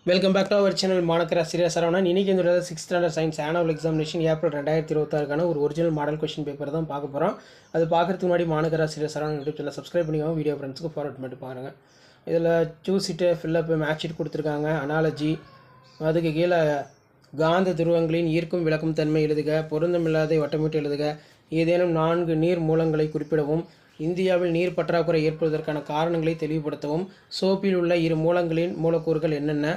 Welcome back to our channel மாணக்கர் ஆசிரியர் சரவணன். இன்றைக்கி இந்த 6th standard science annual examination April 2026 ஒரு ஒரிஜினல் மாடல் கொஸ்டின் பேப்பர் தான் பார்க்க போகிறோம். அது பார்க்குறதுக்கு முன்னாடி மாணக்கர் ஆசிரியர் சரவணன் யூடியூப் சேனல் சப்ஸ்கிரைப் பண்ணிக்கோங்க. வீடியோ ஃப்ரெண்ட்ஸுக்கு ஃபார்வர்ட் பண்ணிட்டு பாருங்கள். இதில் சூஸ் இட்டு ஃபில்லப் மேட்ச் ஷீட் கொடுத்துருக்காங்க. அனாலஜி, அதுக்கு கீழே காந்த துருவங்களின் ஈர்க்கும் விளக்கும் தன்மை எழுதுக, பொருந்தமில்லாத வட்டமிட்டு எழுதுக, ஏதேனும் 4 நீர் மூலங்களை குறிப்பிடவும், இந்தியாவில் நீர் பற்றாக்குறை ஏற்படுவதற்கான காரணங்களை தெளிவுபடுத்தவும், சோப்பில் உள்ள இரு மூலங்களின் மூலக்கூறுகள் என்னென்ன,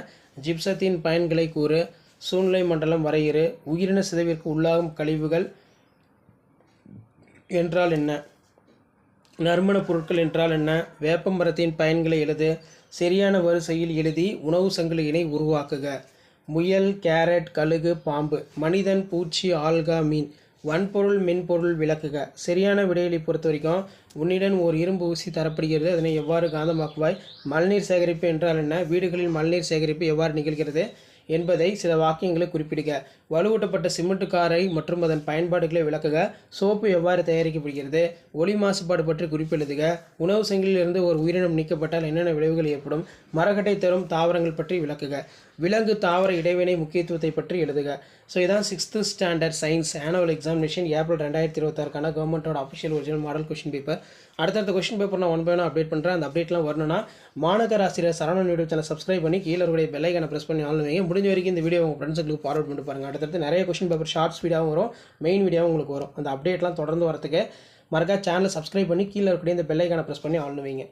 ஜிப்சத்தின் பயன்களை கூறு, சூழ்நிலை மண்டலம் வரையிறு, உயிரின சிதைவிற்கு உள்ளாகும் கழிவுகள் என்றால் என்ன, நறுமணப் பொருட்கள் என்றால் என்ன, வேப்ப மரத்தின் பயன்களை எழுது, சரியான வரிசையில் எழுதி உணவு சங்கிலியினை உருவாக்குக. முயல், கேரட், கழுகு, பாம்பு, மனிதன், பூச்சி, ஆல்கா, மீன், வன்பொருள், மென்பொருள் விளக்குக. சரியான விடையை பொறுத்த வரைக்கும் உன்னிடம் ஒரு இரும்பு ஊசி தரப்படுகிறது, அதனை எவ்வாறு காந்தமாக்குவாய், மழைநீர் சேகரிப்பு என்றால் என்ன, வீடுகளில் மழைநீர் சேகரிப்பு எவ்வாறு நிகழ்கிறது என்பதை சில வாக்கியங்களை குறிப்பிடுக. வலுவூட்டப்பட்ட சிமெண்ட் காரை மற்றும் அதன் பயன்பாடுகளை விளக்குக. சோப்பு எவ்வாறு தயாரிக்கப்படுகிறது, ஒளி மாசுபாடு பற்றி குறிப்பெழுதுக. உணவு சங்கிலிருந்து ஒரு உயிரினம் நீக்கப்பட்டால் என்னென்ன விளைவுகள் ஏற்படும், மரக்கட்டை தரும் தாவரங்கள் பற்றி விளக்குக. விலங்கு தாவர இடைவினை முக்கியத்துவத்தை பற்றி எழுதுக. ஸோ இதான் 6th standard science annual examination April 2026 கவர்மெண்ட்டோட official original model question paper. அடுத்தடுத்த கொஸ்டின் பேப்பர் நான் 1 by 1 அப்டேட் பண்ணுறேன். அந்த அப்டேட்லாம் வரணும்னா மாணக்கர் ஆசிரியர் சரவணன் யூடியூப் சேனல் சப்ஸ்கிரைப் பண்ணி கீழே இருக்கிற பெல் ஐகானை ப்ரெஸ் பண்ணி ஆன் வைங்க. முடிஞ்ச வரைக்கும் இந்த வீடியோ உங்கள் ஃப்ரெண்ட்ஸுக்கு ஃபார்வர்ட் பண்ணிட்டு பாருங்கள். அடுத்தடுத்து நிறைய கொஸ்டின் பேப்பர் ஷார்ட்ஸ் வீடியோவும் வரும், மெயின் வீடியோவும் உங்களுக்கு வரும். அந்த அப்டேட்லாம் தொடர்ந்து வரதுக்கு மறக்கா சேனலை சப்ஸ்கிரைப் பண்ணி கீழே இருக்கிற இந்த பெல் ஐகானை ப்ரெஸ் பண்ணி ஆன் வைங்க.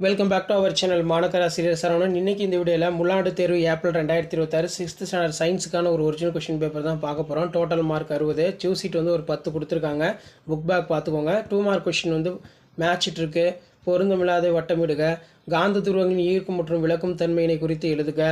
Welcome back to our channel மாணக்கர் ஆசிரியர் சரவணன். இன்றைக்கி இந்த வீடியோவில் முன்னாடு தேர்வு ஏப்ரல் 2026 6th ஸ்டாண்டர்ட் சயின்ஸுக்கான ஒரு ஒரிஜினல் கொஸ்டின் பேப்பர் தான் பார்க்க போகிறோம். டோட்டல் மார்க் 60, சூஸ் சீட் வந்து ஒரு 10 கொடுத்துருக்காங்க. புக் பேக் பார்த்துக்கோங்க. 2 மார்க் கொஸ்டின் வந்து மேட்ச் ஷீட் இருக்குது. பொருந்தமில்லாத வட்டமிடுக, காந்த துருவங்களின் ஈர்க்கும் மற்றும் விளக்கும் தன்மையினை குறித்து எழுதுக.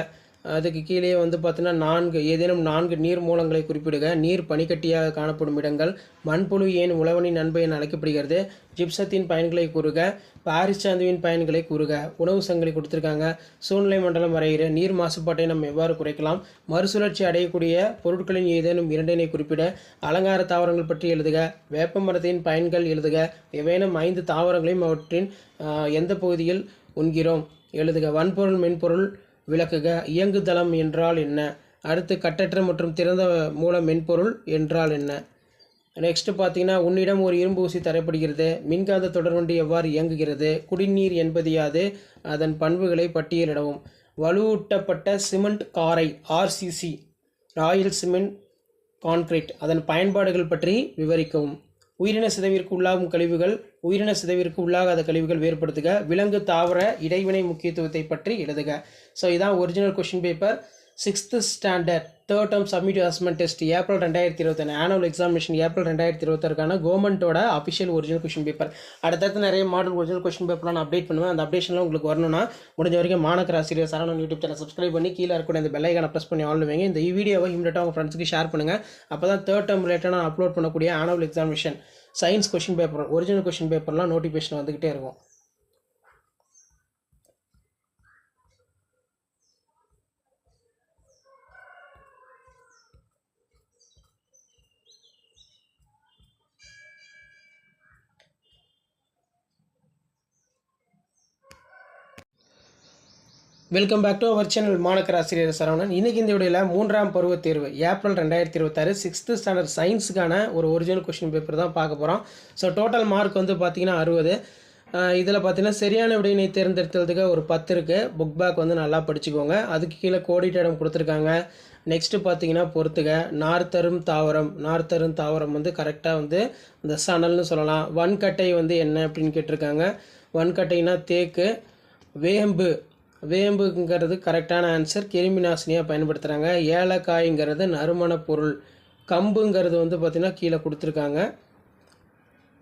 அதுக்கு கீழே வந்து பார்த்தீங்கன்னா ஏதேனும் 4 நீர் மூலங்களை குறிப்பிடுக. நீர் பனிக்கட்டியாக காணப்படும் இடங்கள், மண்புழு ஏன் உழவனின் நண்பை என அழைக்கப்படுகிறது, ஜிப்சத்தின் பயன்களை கூறுக, பாரிஸ் சாந்துவின் பயன்களை கூறுக. உணவு சங்கிலி கொடுத்துருக்காங்க. சூழ்நிலை மண்டலம் வரைகிற, நீர் மாசுபாட்டை நம்ம எவ்வாறு குறைக்கலாம், மறுசுழற்சி அடையக்கூடிய பொருட்களின் ஏதேனும் 2 குறிப்பிட, அலங்கார தாவரங்கள் பற்றி எழுதுக, வேப்ப மரத்தின் பயன்கள் எழுதுக, எவையேனும் 5 தாவரங்களையும் அவற்றின் எந்த பகுதியில் உண்கிறோம் எழுதுக. வன்பொருள், மென்பொருள் விளக்குக. இயங்குதளம் என்றால் என்ன, அடுத்து கட்டற்ற மற்றும் திறந்த மூல மென்பொருள் என்றால் என்ன. நெக்ஸ்ட் பார்த்தீங்கன்னா உன்னிடம் ஒரு இரும்பு ஊசி தரப்படுகிறது, மின்காந்த தொடர்வண்டி எவ்வாறு இயங்குகிறது, குடிநீர் என்பது யாது, அதன் பண்புகளை பட்டியலிடவும். வலுவூட்டப்பட்ட சிமெண்ட் காரை ஆர்சிசி, ராயல் சிமெண்ட் கான்கிரீட், அதன் பயன்பாடுகள் பற்றி விவரிக்கவும். உயிரின சிதைவிற்கு உள்ளாகும் கழிவுகள், உயிரின சிதைவிற்கு உள்ளாகாத கழிவுகள் வேறுபடுத்துக. விலங்கு தாவர இடைவினை முக்கியத்துவத்தை பற்றி எழுதுக. ஸோ இதான் original question paper 6th standard 3rd term submit assessment test April 2026 annual examination April 2026 கவர்மெண்ட்டோட அஃபிஷியல் ஒரிஜினல் கொஸ்டின் பேப்பர். அடுத்தடுத்து நிறைய மாடல் ஒரிஜினல் கொஸ்டின் பேப்பர்லாம் நான் அப்டேட் பண்ணுவேன். அந்த அப்டேஷன்லாம் உங்களுக்கு வரணும்னா முடிஞ்ச வரைக்கும் மாணக்கர் ஆசிரியர் சரவணன் யூடியூப் சேனல் சப்ஸ்கிரைப் பண்ணி கீழே இருக்கிற இந்த பெல் ஐகானை ப்ரெஸ் பண்ணி ஆன் வைங்க. இந்த வீடியோவை இமிடியேட்டாக உங்கள் ஃப்ரெண்ட்ஸுக்கு ஷேர் பண்ணுங்கள். அப்போ தான் 3rd term ரிலேட்டடாக நான் அப்லோட் பண்ணக்கூடிய annual examination science question paper original question பேப்பர்லாம் நோட்டிஃபிகேஷன் வந்துக்கிட்டே இருக்கும். Welcome back to our channel மாணக்கர் ஆசிரியர் சரவணன். இன்றைக்கி இந்த வீடியோவில் 3ஆம் பருவத் தேர்வு ஏப்ரல் 2026 6th ஸ்டாண்டர்ட் சயின்ஸுக்கான ஒரு ஒரிஜினல் கொஸ்டின் பேப்பர் தான் பார்க்க போகிறோம். ஸோ டோட்டல் மார்க் வந்து பார்த்திங்கன்னா 60. இதில் பார்த்திங்கன்னா சரியான விடையினை தேர்ந்தெடுத்ததுக்கு ஒரு 10 இருக்குது. புக் பேக் வந்து நல்லா படிச்சுக்கோங்க. அதுக்கு கீழே கோடிட்ட இடம் கொடுத்துருக்காங்க. நெக்ஸ்ட்டு பார்த்தீங்கன்னா பொறுத்துக. நார்த்தரும் தாவரம் வந்து கரெக்டாக வந்து இந்த சணல்னு சொல்லலாம். வன்கட்டை வந்து என்ன அப்படின்னு கேட்டிருக்காங்க. வன்கட்டைனா தேக்கு. வேம்புங்கிறது கரெக்டான ஆன்சர், கிருமி நாசினியாக பயன்படுத்துகிறாங்க. ஏலக்காய்ங்கிறது நறுமண பொருள். கம்புங்கிறது வந்து பார்த்திங்கன்னா கீழே கொடுத்துருக்காங்க.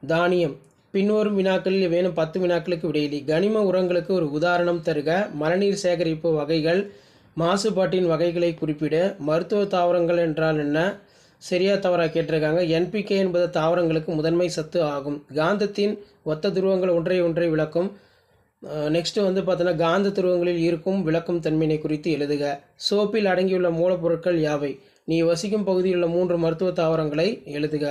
தானியம். பின்வரும் வினாக்களில் வேணும் 10 வினாக்களுக்கு விடையிலி. கனிம உரங்களுக்கு ஒரு உதாரணம் தருக. மழைநீர் சேகரிப்பு வகைகள், மாசுபாட்டின் வகைகளை குறிப்பிட. மருத்துவ தாவரங்கள் என்றால் என்ன, சரியா தவறாக கேட்டிருக்காங்க. என்பிகே என்பது தாவரங்களுக்கு முதன்மை சத்து ஆகும். காந்தத்தின் ஒத்த துருவங்கள் ஒன்றை விளக்கும். நெக்ஸ்ட்டு வந்து பார்த்தோன்னா காந்த துருவங்களில் இருக்கும் விளக்கும் தன்மையினை குறித்து எழுதுக. சோப்பில் அடங்கியுள்ள மூலப்பொருட்கள் யாவை? நீ வசிக்கும் பகுதியில் உள்ள 3 மருத்துவ தாவரங்களை எழுதுக.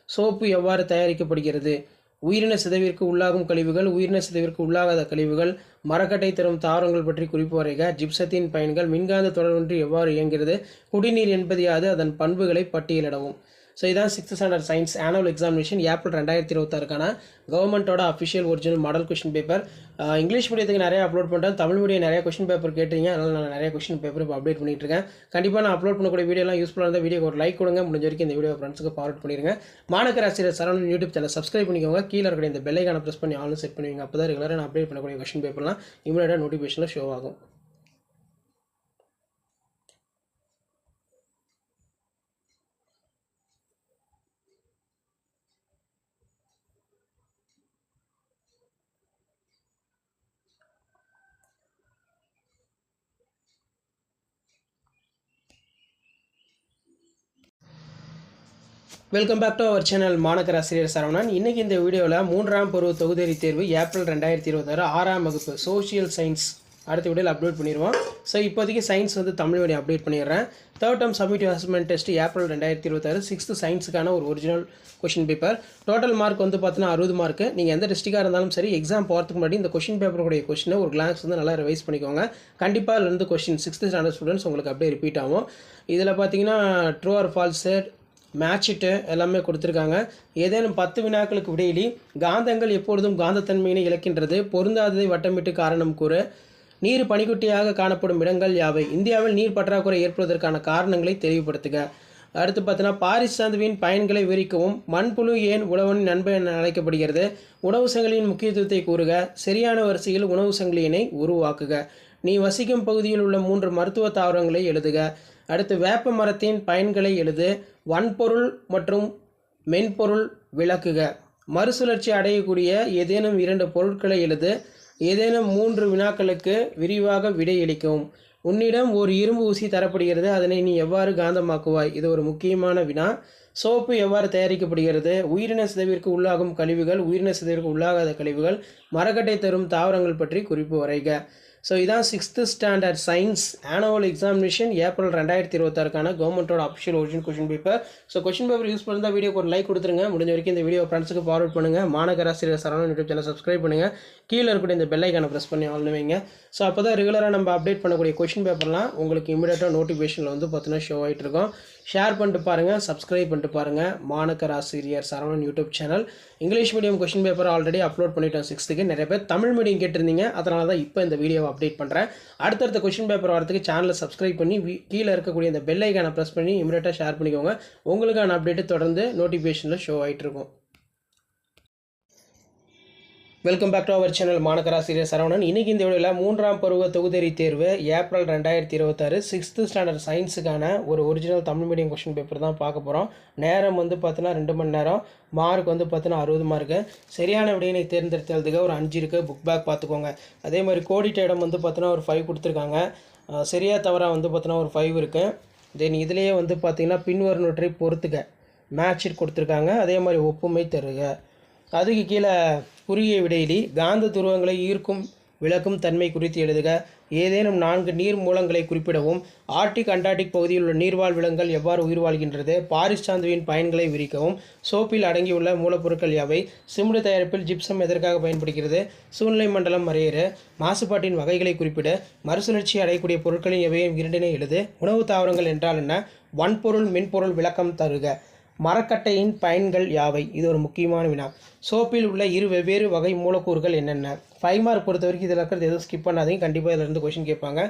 சோப்பு எவ்வாறு தயாரிக்கப்படுகிறது? உயிரின சிதைவிற்கு உள்ளாகும் கழிவுகள், உயிரின சிதைவிற்கு உள்ளாகாத கழிவுகள், மரக்கட்டை தரும் தாவரங்கள் பற்றி குறிப்பு வரைக. ஜிப்சத்தின் பயன்கள், மின்காந்த தொடர்பு எவ்வாறு இயங்குகிறது? குடிநீர் என்பது யாது? அதன் பண்புகளை பட்டியலிடவும். ஸோ இதான் 6th standard science annual examination April 2026க்கான கவர்மெண்ட்டோட official original model question paper. English மீடியத்துக்கு நிறைய அப்லோட் பண்ணுறேன், தமிழ் மீடியம் நிறைய கொஷின் பேப்பர் கேட்டீங்க, அதனால் நான் நிறைய கொஷின் பேப்பர் இப்போ அப்டேட் பண்ணிட்டு இருக்கேன். கண்டிப்பாக நான் அப்லோட் பண்ணக்கூடிய வீடியோலாம் யூஸ்ஃபுல்லாக இருந்தால் வீடியோ ஒரு லைக் கொடுங்க. முடிஞ்ச வரைக்கும் இந்த வீடியோ ஃப்ரெண்ட்ஸுக்கு ஃபார்வர்ட் பண்ணிடுங்க. மாணக்கர் ஆசிரியர் சரவணன் யூடியூப் சேனல் சப்ஸ்கிரைப் பண்ணிக்கோங்க. கீழே இருக்கிற இந்த பெல் ஐகானை ப்ரெஸ் பண்ணி ஆல்னு செட் பண்ணுவீங்க. அப்போ தான் ரெகுலராக நான் அப்டேட் பண்ணக்கூடிய கொஷின் பேப்பர்லாம் இமீடியட்டாக நோட்டிஃபிகேஷனில் ஷோ ஆகும். Welcome back to our channel மாணக்கர் ஆசிரியர் சரவணன். இன்றைக்கி இந்த வீடியோவில் 3ஆம் பருவ தொகுதி தேர்வு ஏப்ரல் 2026 6ஆம் வகுப்பு சோஷியல் சயின்ஸ் அடுத்த வீடியோவில் அப்டேட் பண்ணிடுவோம். ஸோ இப்போதைக்கு சயின்ஸ் வந்து தமிழ் மீடியம் அப்டேட் பண்ணிடுறேன். 3rd term summative assessment test April 2026 6th சயின்ஸுக்கான ஒரு original question paper. Total mark வந்து பார்த்தீங்கன்னா 60 மார்க்கு. நீங்கள் எந்த டிஸ்ட்ரிக்டாக இருந்தாலும் சரி எக்ஸாம் போகிறதுக்கு முன்னாடி இந்த கொஷின் பேப்பருடைய கொஷினை ஒரு கிளான்ஸ் வந்து நல்லா ரிவைஸ் பண்ணிக்கோங்க. கண்டிப்பாக இருந்து கொஷின் 6th ஸ்டாண்டர்ட் ஸ்டூடெண்ட்ஸ் உங்களுக்கு அப்படியே ரிப்பீட் ஆகும். இதில் பார்த்தீங்கன்னா ட்ரூ ஆர் ஃபால்ஸு, மேட்சிட்டு எல்லாமே கொடுத்துருக்காங்க. ஏதேனும் 10 வினாக்களுக்கு விடையிலி காந்தங்கள் எப்பொழுதும் காந்தத்தன்மையினை இழக்கின்றது, பொருந்தாததை வட்டமிட்டு காரணம் கூறு, நீர் பனிக்குட்டியாக காணப்படும் இடங்கள் யாவை, இந்தியாவில் நீர் பற்றாக்குறை ஏற்படுவதற்கான காரணங்களை தெளிவுபடுத்துக. அடுத்து பார்த்தீங்கன்னா பாரிஸ் சந்துவின் பயன்களை விவரிக்கவும், மண்புழு ஏன் உழவனின் நண்பன் என அழைக்கப்படுகிறது, உணவு சங்கிலியின் முக்கியத்துவத்தை கூறுக, சரியான வரிசையில் உணவு சங்கிலியினை உருவாக்குக, நீ வசிக்கும் பகுதியில் உள்ள 3 மருத்துவ தாவரங்களை எழுதுக. அடுத்து வேப்ப மரத்தின் பயன்களை எழுது, வன்பொருள் மற்றும் மென்பொருள் விளக்குக, மறுசுழற்சி அடையக்கூடிய ஏதேனும் 2 பொருட்களை எழுது, ஏதேனும் 3 வினாக்களுக்கு விரிவாக விடையளிக்கவும், உன்னிடம் ஒரு இரும்பு ஊசி தரப்படுகிறது, அதனை நீ எவ்வாறு காந்தமாக்குவாய், இது ஒரு முக்கியமான வினா. சோப்பு எவ்வாறு தயாரிக்கப்படுகிறது, உயிரின சிதைவிற்கு உள்ளாகும் கழிவுகள், உயிரின சிதைவிற்கு உள்ளாகாத கழிவுகள், மரக்கட்டை தரும் தாவரங்கள் பற்றி குறிப்பு வரைக. ஸோ இதான் 6th standard science annual examination April 2026க்கான கவர்மெண்ட்டோட official original question paper. So question paper use பண்ணால் வீடியோக்கு ஒரு லைக் கொடுத்துருங்க. முடிஞ்ச வரைக்கும் இந்த வீடியோ ஃப்ரெண்ட்ஸுக்கு ஃபார்வர்ட் பண்ணுங்கள். மாணக்கர் ஆசிரியர் சரவணன் யூடியூப் சேனல் சப்ஸ்கிரைப் பண்ணுங்கள். கீழே இருக்கக்கூடிய இந்த பெல் ஐகானை ப்ரெஸ் பண்ணி ஆன் வைங்க. ஸோ அப்போ தான் ரெகுலராக நம்ம அப்டேட் பண்ணக்கூடிய கொஷின் பேப்பர்லாம் உங்களுக்கு இமீடியட்டாக நோட்டிஃபிகேஷனில் வந்து பார்த்தீங்கன்னா ஷோ ஆகிட்டு இருக்கும். ஷேர் பண்ணிட்டு பாருங்கள், சப்ஸ்கிரைப் பண்ணிட்டு பாருங்கள். மாணக்கர் ஆசிரியர் Saravanan YouTube channel. English medium question paper already upload பண்ணிட்டோம் 6th. நிறைய பேர் தமிழ் மீடியம் கேட்டிருந்தீங்க, அதனால தான் இப்போ இந்த வீடியோவை அப்டேட் பண்ணுறேன். அடுத்தடுத்த கொஷின் பேப்பர் வரதுக்கு சேனலை சப்ஸ்கிரைப் பண்ணி கீழே இருக்கக்கூடிய இந்த பெல் ஐகானை ப்ரெஸ் பண்ணி இமீடியட்டாக ஷேர் பண்ணிக்கோங்க. உங்களுக்கான அப்டேட்டு தொடர்ந்து நோட்டிஃபிகேஷனில் ஷோ ஆகிட்டு இருக்கும். Welcome back to our channel மாணக்கர் ஆசிரியர் சரவணன். இன்றைக்கி இந்த வீடியோவில் 3ஆம் பருவ தொகுதி தேர்வு ஏப்ரல் 2026 6th ஸ்டாண்டர்ட் சயின்ஸுக்கான ஒரு original Tamil medium question paper தான் பார்க்க போகிறோம். நேரம் வந்து பார்த்தீங்கன்னா 2 மணி நேரம், மார்க் வந்து பார்த்தீங்கன்னா 60 மார்க்கு. சரியான விடையினை தேர்ந்தெடுத்ததுக்கு ஒரு 5 இருக்குது, புக் பேக் பார்த்துக்கோங்க. அதே மாதிரி கோடிட்ட இடம் வந்து பார்த்தீங்கன்னா ஒரு 5 கொடுத்துருக்காங்க. சரியாக தவறாக வந்து பார்த்தீங்கன்னா ஒரு 5 இருக்குது. தென் இதிலேயே வந்து பார்த்தீங்கன்னா பின்வருவற்றை பொறுத்துக்க மேட்ச் கொடுத்துருக்காங்க. அதே மாதிரி ஒப்புமை தருக. அதுக்கு கீழே குறுகிய விடையிலி காந்த துருவங்களை ஈர்க்கும் விளக்கும் தன்மை குறித்து எழுதுக. ஏதேனும் 4 நீர் மூலங்களை குறிப்பிடவும். ஆர்டிக் அண்டார்டிக் பகுதியில் உள்ள நீர்வாழ் விலங்குகள் எவ்வாறு உயிர் வாழ்கின்றது, பாரிஸ் சாந்துவின் பயன்களை விரிக்கவும், சோப்பில் அடங்கியுள்ள மூலப்பொருட்கள் யாவை, சிமெண்ட் தயாரிப்பில் ஜிப்சம் எதற்காக பயன்படுகிறது, சூழ்நிலை மண்டலம் வரையறு, மாசுபாட்டின் வகைகளை குறிப்பிட, மறுசுழற்சி அடையக்கூடிய பொருட்களின் எவையும் 2 எழுது, உணவு தாவரங்கள் என்றால் என்ன, வன்பொருள் மென்பொருள் விளக்கம் தருக, மரக்கட்டையின் பயன்கள் யாவை, இது ஒரு முக்கியமான வினா. சோப்பில் உள்ள 2 வெவ்வேறு வகை மூலக்கூறுகள் என்னென்ன. 5 மார்க் பொறுத்த வரைக்கும் இதில் இருக்கிறது எதுவும் ஸ்கிப் பண்ணாதீங்க, கண்டிப்பாக இதிலிருந்து கொஷின் கேட்பாங்க.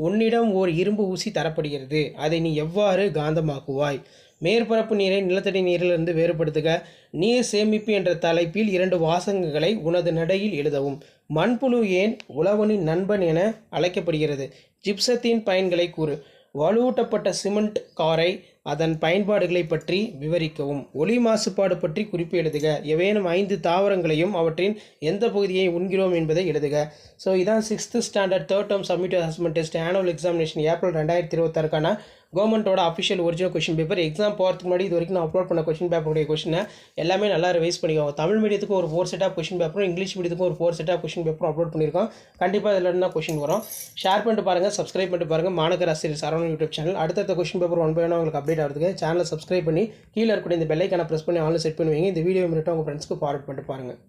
உன்னிடம் ஒரு இரும்பு ஊசி தரப்படுகிறது, அதை நீ எவ்வாறு காந்தமாக்குவாய், மேற்பரப்பு நீரை நிலத்தடி நீரிலிருந்து வேறுபடுத்துக, நீர் சேமிப்பு என்ற தலைப்பில் 2 வாசகங்களை உனது நடையில் எழுதவும், மண்புழு ஏன் உழவனின் நண்பன் என அழைக்கப்படுகிறது, ஜிப்சத்தின் பயன்களை கூறு, வலுவூட்டப்பட்ட சிமெண்ட் காரை அதன் பயன்பாடுகளை பற்றி விவரிக்கவும், ஒளி மாசுபாடு பற்றி குறிப்பு எழுதுக, எவையேனும் 5 தாவரங்களையும் அவற்றின் எந்த பகுதியை உண்கிறோம் என்பதை எழுதுக. ஸோ இதான் 6th standard 3rd term summative assessment test annual examination April 2026க்கான கவர்மெண்ட்டோட official original question paper. Exam போகிறதுக்கு முன்னாடி இது வரைக்கும் நான் அப்லோட் பண்ண கொஷின் பேப்பருடைய கொஷினை எல்லாமே நல்லா ரிவைஸ் பண்ணிக்கோங்க. தமிழ் மீடியத்துக்கு ஒரு 4 செட் ஆஃப் கொஷின் பேப்பரும், இங்கிலீஷ் மீடியத்துக்கு ஒரு 4 செட் ஆஃப் கொஷின் பேப்பரும் அப்லோட் பண்ணியிருக்கோம். கண்டிப்பாக இதில் இருந்தால் கொஷின் வரும். ஷேர் பண்ணிட்டு பாருங்கள், சப்ஸ்கிரைப் பண்ணிட்டு பாருங்கள். மாணக்கர் ஆசிரியர் சரவணன் யூடியூப் சேனல். அடுத்த கொஷின் பேப்பர் 1 by 1 உங்களுக்கு அப்டேட் ஆகிறதுக்கு சேனலை சப்ஸ்கிரைப் பண்ணி கீழே இருக்கக்கூடிய இந்த பெல் ஐக்கானை ப்ரெஸ் பண்ணி ஆன்லைன் செட் பண்ணுவீங்க. இந்த வீடியோ மினிட்டு உங்கள் ஃப்ரெண்ட்ஸ்க்கு ஃபார்வர்ட் பண்ணிட்டு பாருங்கள்.